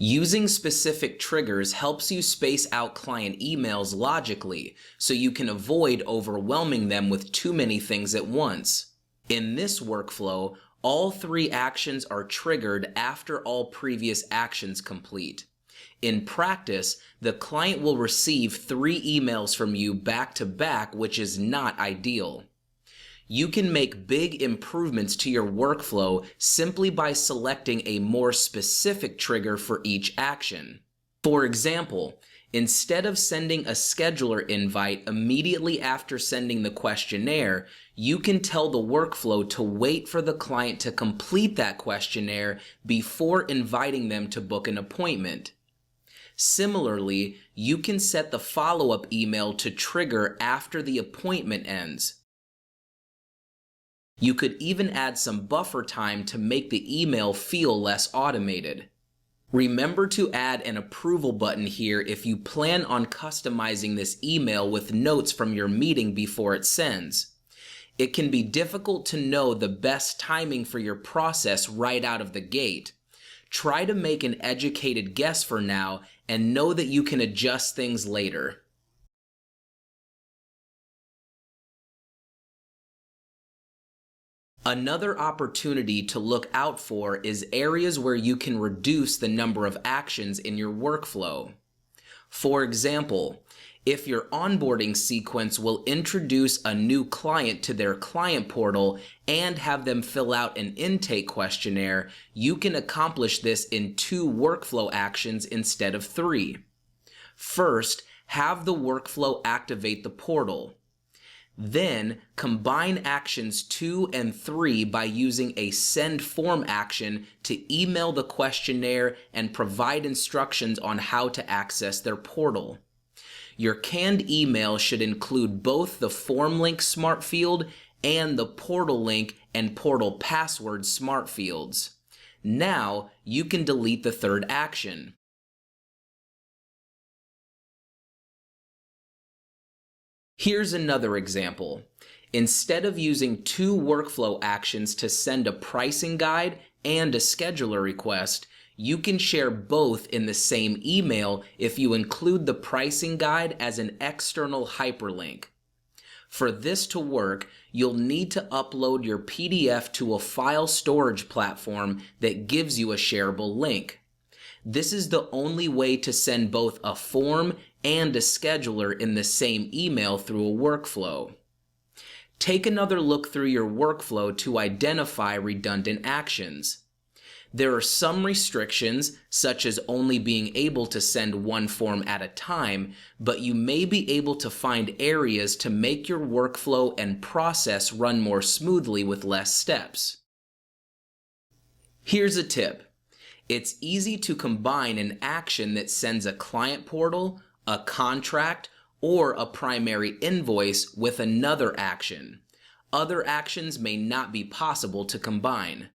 Using specific triggers helps you space out client emails logically, so you can avoid overwhelming them with too many things at once. In this workflow, all 3 actions are triggered after all previous actions complete. In practice, the client will receive 3 emails from you back to back, which is not ideal. You can make big improvements to your workflow simply by selecting a more specific trigger for each action. For example, instead of sending a scheduler invite immediately after sending the questionnaire, you can tell the workflow to wait for the client to complete that questionnaire before inviting them to book an appointment. Similarly, you can set the follow-up email to trigger after the appointment ends. You could even add some buffer time to make the email feel less automated. Remember to add an approval button here if you plan on customizing this email with notes from your meeting before it sends. It can be difficult to know the best timing for your process right out of the gate. Try to make an educated guess for now and know that you can adjust things later. Another opportunity to look out for is areas where you can reduce the number of actions in your workflow. For example, if your onboarding sequence will introduce a new client to their client portal and have them fill out an intake questionnaire, you can accomplish this in 2 workflow actions instead of 3. First, have the workflow activate the portal. Then, combine actions 2 and 3 by using a send form action to email the questionnaire and provide instructions on how to access their portal. Your canned email should include both the form link smart field and the portal link and portal password smart fields. Now, you can delete the 3rd action. Here's another example. Instead of using 2 workflow actions to send a pricing guide and a scheduler request, you can share both in the same email if you include the pricing guide as an external hyperlink. For this to work, you'll need to upload your PDF to a file storage platform that gives you a shareable link. This is the only way to send both a form and a scheduler in the same email through a workflow. Take another look through your workflow to identify redundant actions. There are some restrictions, such as only being able to send 1 form at a time, but you may be able to find areas to make your workflow and process run more smoothly with less steps. Here's a tip. It's easy to combine an action that sends a client portal, a contract, or a primary invoice with another action. Other actions may not be possible to combine.